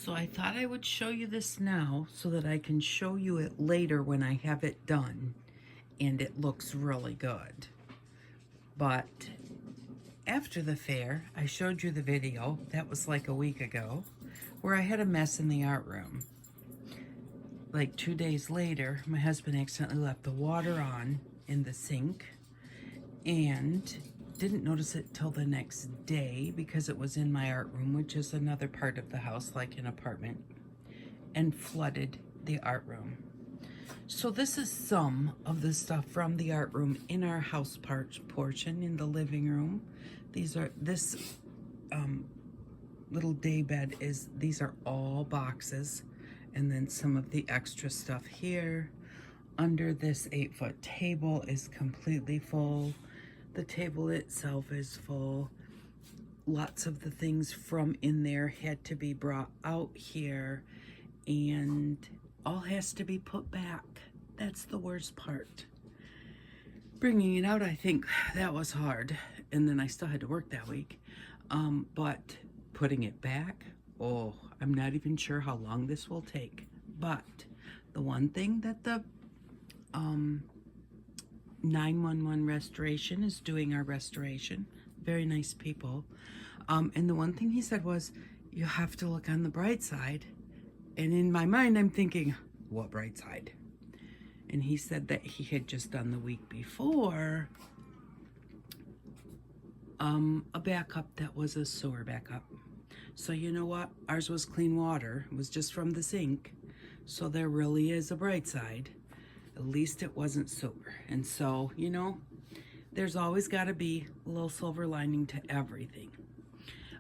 So I thought I would show you this now so that I can show you it later when I have it done and it looks really good. But after the fair, I showed you the video, that was like a week ago, where I had a mess in the art room. Like 2 days later, my husband accidentally left the water on in the sink and didn't notice it till the next day because it was in my art room, which is another part of the house like an apartment, and flooded the art room. So this is some of the stuff from the art room in our house portion in the living room. These are little day bed these are all boxes, and then some of the extra stuff here. Under this 8-foot table is completely full. The table itself is full. Lots of the things from in there had to be brought out here, and all has to be put back. That's the worst part. Bringing it out, I think that was hard, and then I still had to work that week. But putting it back, oh, I'm not even sure how long this will take. But the one thing that the 911 restoration is doing, our restoration, very nice people, and the one thing he said was, you have to look on the bright side. And in my mind I'm thinking, what bright side? And he said that he had just done the week before a backup that was a sewer backup. So you know what, ours was clean water, it was just from the sink, so there really is a bright side. At least it wasn't sewer. And so, you know, there's always got to be a little silver lining to everything.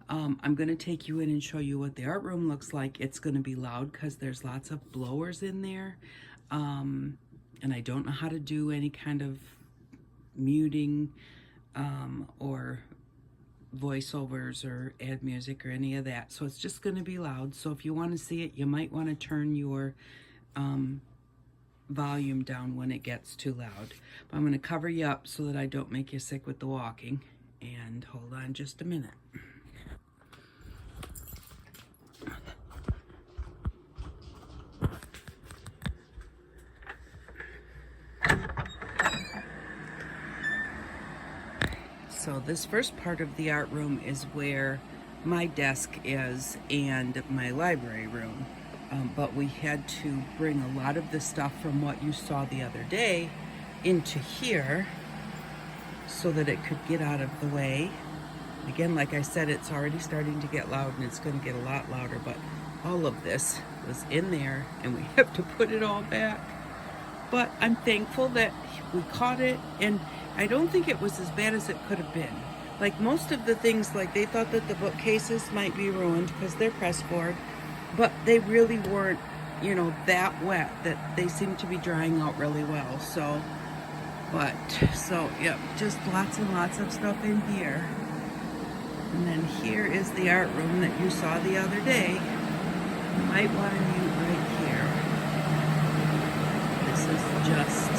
I'm going to take you in and show you what the art room looks like. It's going to be loud because there's lots of blowers in there. And I don't know how to do any kind of muting or voiceovers or add music or any of that. So it's just going to be loud. So if you want to see it, you might want to turn your volume down when it gets too loud. But I'm going to cover you up so that I don't make you sick with the walking. And hold on just a minute. So this first part of the art room is where my desk is and my library room. But we had to bring a lot of the stuff from what you saw the other day into here so that it could get out of the way. Again, like I said, it's already starting to get loud and it's going to get a lot louder, but all of this was in there and we have to put it all back. But I'm thankful that we caught it, and I don't think it was as bad as it could have been. Like most of the things, like they thought that the bookcases might be ruined because they're pressboard, but they really weren't, you know, that wet, that they seem to be drying out really well. So yeah, just lots and lots of stuff in here. And then here is the art room that you saw the other day. You might want to mute right here. This is just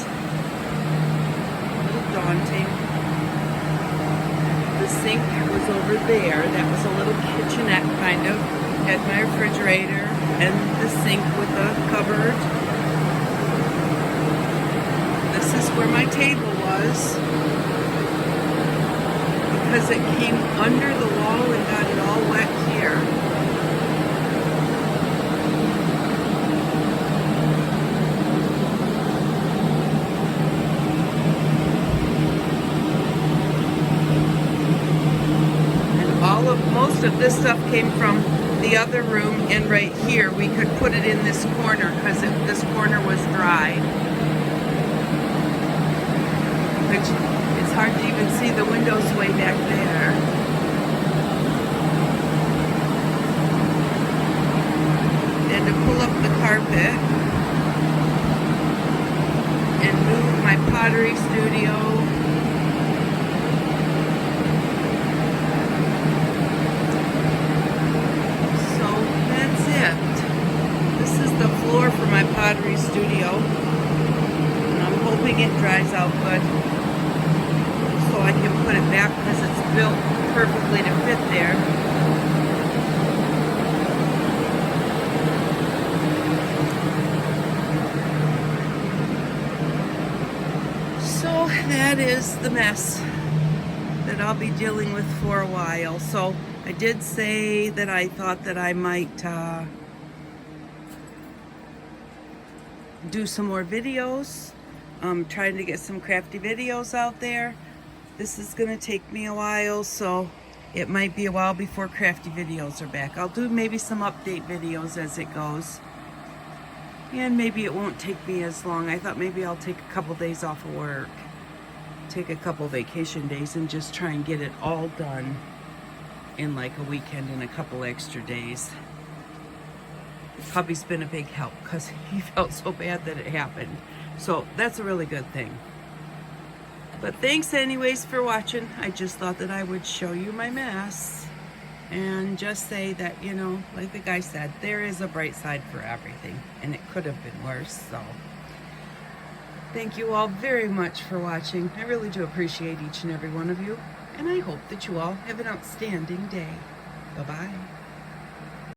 a little daunting. The sink was over there. That was a little kitchenette kind of. Had my refrigerator and the sink with a cupboard. This is where my table was, because it came under the wall and got it all wet here. And most of this stuff came from the other room, and right here we could put it in this corner because this corner was dry, which it's hard to even see the windows way back there. And to pull up the carpet and move my pottery studio. The floor for my pottery studio, and I'm hoping it dries out good so I can put it back because it's built perfectly to fit there. that is the mess that I'll be dealing with for a while. So I did say that I thought that I might do some more videos. I'm trying to get some crafty videos out there. This is gonna take me a while, so it might be a while before crafty videos are back. I'll do maybe some update videos as it goes. And maybe it won't take me as long. I thought maybe I'll take a couple days off of work, take a couple vacation days, and just try and get it all done in like a weekend and a couple extra days. Hubby's been a big help because he felt so bad that it happened. So that's a really good thing. But thanks anyways for watching. I just thought that I would show you my mess and just say that, you know, like the guy said, there is a bright side for everything, and it could have been worse. So thank you all very much for watching. I really do appreciate each and every one of you, and I hope that you all have an outstanding day. Bye-bye.